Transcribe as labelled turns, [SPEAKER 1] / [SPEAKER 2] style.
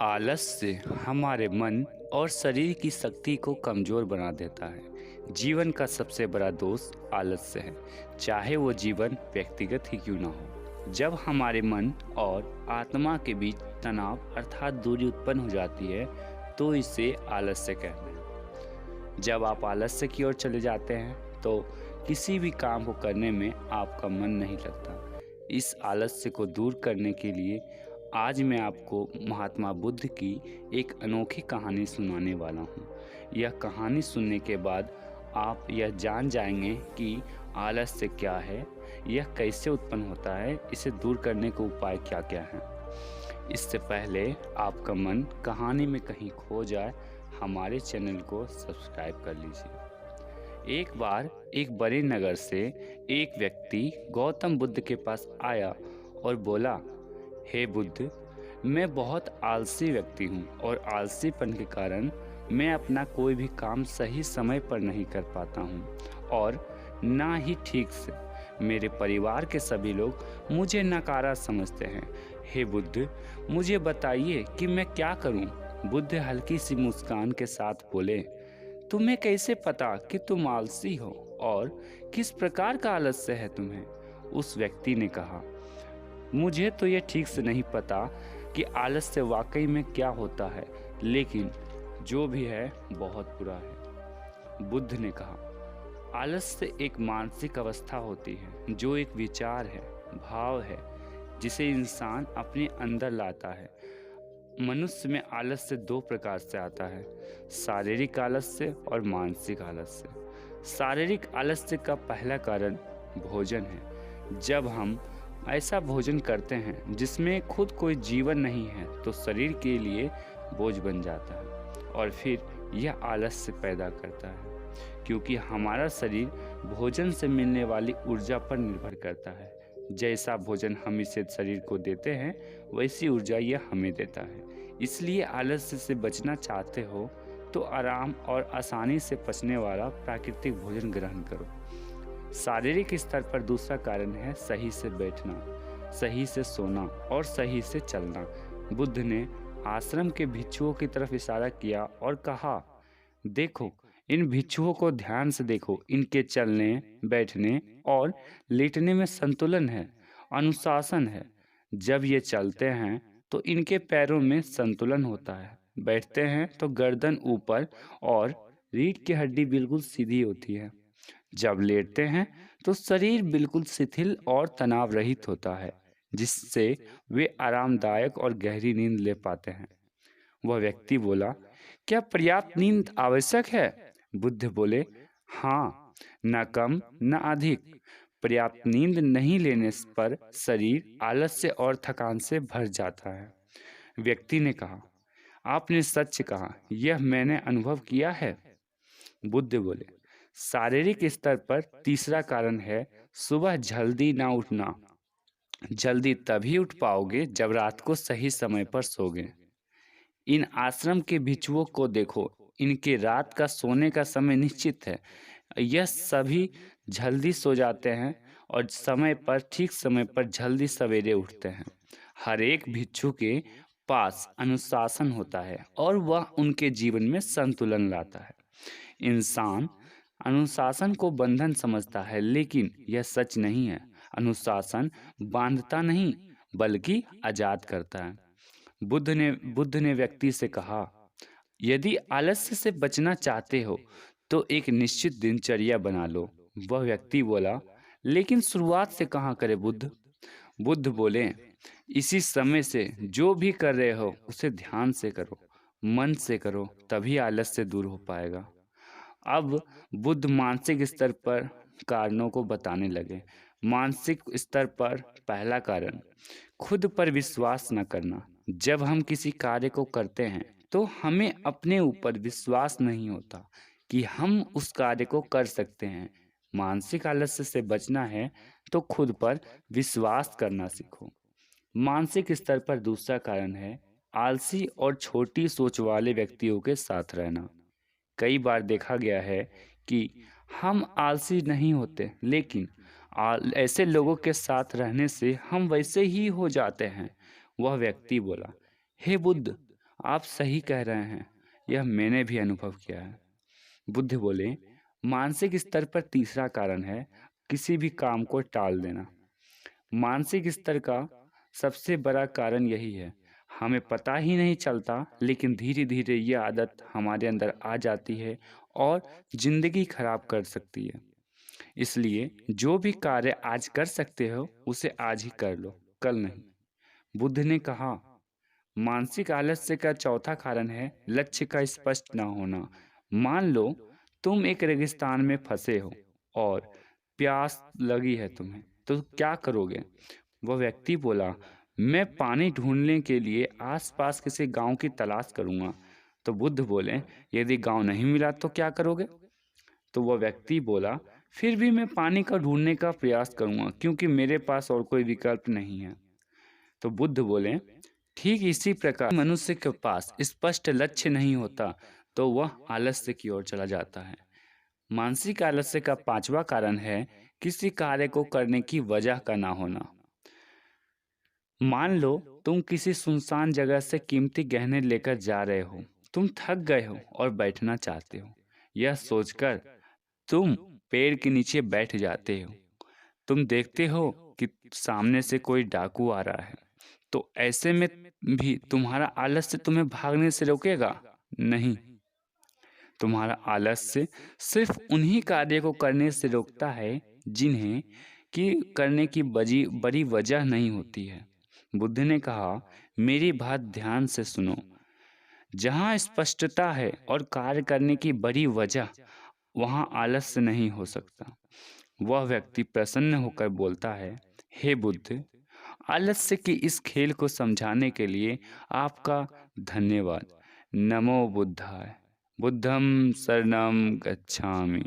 [SPEAKER 1] आलस से हमारे मन और शरीर की शक्ति को कमज़ोर बना देता है। जीवन का सबसे बड़ा दोस्त आलस से है, चाहे वो जीवन व्यक्तिगत ही क्यों ना हो। जब हमारे मन और आत्मा के बीच तनाव अर्थात दूरी उत्पन्न हो जाती है, तो इसे आलस्य कहते हैं। जब आप आलस्य की ओर चले जाते हैं, तो किसी भी काम को करने में आपका मन नहीं लगता। इस आलस्य को दूर करने के लिए आज मैं आपको महात्मा बुद्ध की एक अनोखी कहानी सुनाने वाला हूँ। यह कहानी सुनने के बाद आप यह जान जाएंगे कि आलस्य क्या है, यह कैसे उत्पन्न होता है, इसे दूर करने के उपाय क्या क्या हैं। इससे पहले आपका मन कहानी में कहीं खो जाए, हमारे चैनल को सब्सक्राइब कर लीजिए। एक बार एक बड़े नगर से एक व्यक्ति गौतम बुद्ध के पास आया और बोला, हे बुद्ध, मैं बहुत आलसी व्यक्ति हूँ और आलसीपन के कारण मैं अपना कोई भी काम सही समय पर नहीं कर पाता हूँ और ना ही ठीक से। मेरे परिवार के सभी लोग मुझे नकारा समझते हैं। हे बुद्ध, मुझे बताइए कि मैं क्या करूँ। बुद्ध हल्की सी मुस्कान के साथ बोले, तुम्हें कैसे पता कि तुम आलसी हो और किस प्रकार का आलस्य है तुम्हें? उस व्यक्ति ने कहा, मुझे तो ये ठीक से नहीं पता कि आलस्य वाकई में क्या होता है, लेकिन जो भी है बहुत बुरा है। बुद्ध ने कहा, आलस्य एक मानसिक अवस्था होती है, जो एक विचार है, भाव है, जिसे इंसान अपने अंदर लाता है। मनुष्य में आलस्य दो प्रकार से आता है, शारीरिक आलस्य और मानसिक आलस्य। शारीरिक आलस्य का पहला कारण भोजन है। जब हम ऐसा भोजन करते हैं जिसमें खुद कोई जीवन नहीं है, तो शरीर के लिए बोझ बन जाता है और फिर यह आलस्य पैदा करता है, क्योंकि हमारा शरीर भोजन से मिलने वाली ऊर्जा पर निर्भर करता है। जैसा भोजन हम इसे शरीर को देते हैं, वैसी ऊर्जा यह हमें देता है। इसलिए आलस्य से बचना चाहते हो तो आराम और आसानी से पचने वाला प्राकृतिक भोजन ग्रहण करो। शारीरिक स्तर पर दूसरा कारण है सही से बैठना, सही से सोना और सही से चलना। बुद्ध ने आश्रम के भिक्षुओं की तरफ इशारा किया और कहा, देखो, इन भिक्षुओं को ध्यान से देखो। इनके चलने, बैठने और लेटने में संतुलन है, अनुशासन है। जब ये चलते हैं तो इनके पैरों में संतुलन होता है, बैठते हैं तो गर्दन ऊपर और रीढ़ की हड्डी बिल्कुल सीधी होती है। जब लेटते हैं तो शरीर बिल्कुल शिथिल और तनाव रहित होता है, जिससे वे आरामदायक और गहरी नींद ले पाते हैं। वह व्यक्ति बोला, क्या पर्याप्त नींद आवश्यक है? बुद्ध बोले, हाँ, न कम न अधिक। पर्याप्त नींद नहीं लेने पर शरीर आलस्य और थकान से भर जाता है। व्यक्ति ने कहा, आपने सच कहा, यह मैंने अनुभव किया है। बुद्ध बोले, शारीरिक स्तर पर तीसरा कारण है सुबह जल्दी ना उठना। जल्दी तभी उठ पाओगे जब रात को सही समय पर सोगे। इन आश्रम के भिक्षुओं को देखो, इनके रात का सोने का समय निश्चित है। यह सभी जल्दी सो जाते हैं और समय पर, ठीक समय पर जल्दी सवेरे उठते हैं। हर एक भिक्षु के पास अनुशासन होता है और वह उनके जीवन में संतुलन लाता है। इंसान अनुशासन को बंधन समझता है, लेकिन यह सच नहीं है। अनुशासन बांधता नहीं, बल्कि आजाद करता है। बुद्ध ने व्यक्ति से कहा, यदि आलस्य से बचना चाहते हो तो एक निश्चित दिनचर्या बना लो। वह व्यक्ति बोला, लेकिन शुरुआत से कहाँ करें बुद्ध? बुद्ध बोले, इसी समय से जो भी कर रहे हो उसे ध्यान से करो, मन से करो, तभी आलस्य दूर हो पाएगा। अब बुद्ध मानसिक स्तर पर कारणों को बताने लगे। मानसिक स्तर पर पहला कारण, खुद पर विश्वास न करना। जब हम किसी कार्य को करते हैं तो हमें अपने ऊपर विश्वास नहीं होता कि हम उस कार्य को कर सकते हैं। मानसिक आलस्य से बचना है तो खुद पर विश्वास करना सीखो। मानसिक स्तर पर दूसरा कारण है आलसी और छोटी सोच वाले व्यक्तियों के साथ रहना। कई बार देखा गया है कि हम आलसी नहीं होते, लेकिन ऐसे लोगों के साथ रहने से हम वैसे ही हो जाते हैं। वह व्यक्ति बोला, हे बुद्ध, आप सही कह रहे हैं, यह मैंने भी अनुभव किया है। बुद्ध बोले, मानसिक स्तर पर तीसरा कारण है किसी भी काम को टाल देना। मानसिक स्तर का सबसे बड़ा कारण यही है, हमें पता ही नहीं चलता, लेकिन धीरे धीरे ये आदत हमारे अंदर आ जाती है और जिंदगी खराब कर सकती है। इसलिए जो भी कार्य आज कर सकते हो उसे आज ही कर लो, कल नहीं। बुद्ध ने कहा, मानसिक आलस्य का चौथा कारण है लक्ष्य का स्पष्ट ना होना। मान लो तुम एक रेगिस्तान में फंसे हो और प्यास लगी है तुम्हें, तो क्या करोगे? वह व्यक्ति बोला, मैं पानी ढूंढने के लिए आसपास किसी गांव की तलाश करूंगा। तो बुद्ध बोले, यदि गांव नहीं मिला तो क्या करोगे? तो वह व्यक्ति बोला, फिर भी मैं पानी का ढूंढने का प्रयास करूंगा, क्योंकि मेरे पास और कोई विकल्प नहीं है। तो बुद्ध बोले, ठीक इसी प्रकार मनुष्य के पास स्पष्ट लक्ष्य नहीं होता तो वह आलस्य की ओर चला जाता है। मानसिक आलस्य का पांचवा कारण है किसी कार्य को करने की वजह का ना होना। मान लो तुम किसी सुनसान जगह से कीमती गहने लेकर जा रहे हो। तुम थक गए हो और बैठना चाहते हो। यह सोचकर तुम पेड़ के नीचे बैठ जाते हो। तुम देखते हो कि सामने से कोई डाकू आ रहा है। तो ऐसे में भी तुम्हारा आलस्य तुम्हें भागने से रोकेगा? नहीं। तुम्हारा आलस्य सिर्फ उन्हीं कार्य को करने से रोकता है जिन्हें कि करने की बड़ी वजह नहीं होती है। बुद्ध ने कहा, मेरी बात ध्यान से सुनो। जहाँ स्पष्टता है और कार्य करने की बड़ी वजह, वहाँ आलस्य नहीं हो सकता। वह व्यक्ति प्रसन्न होकर बोलता है, हे बुद्ध, आलस्य की इस खेल को समझाने के लिए आपका धन्यवाद। नमो बुद्धाय। बुद्धं शरणं गच्छामि।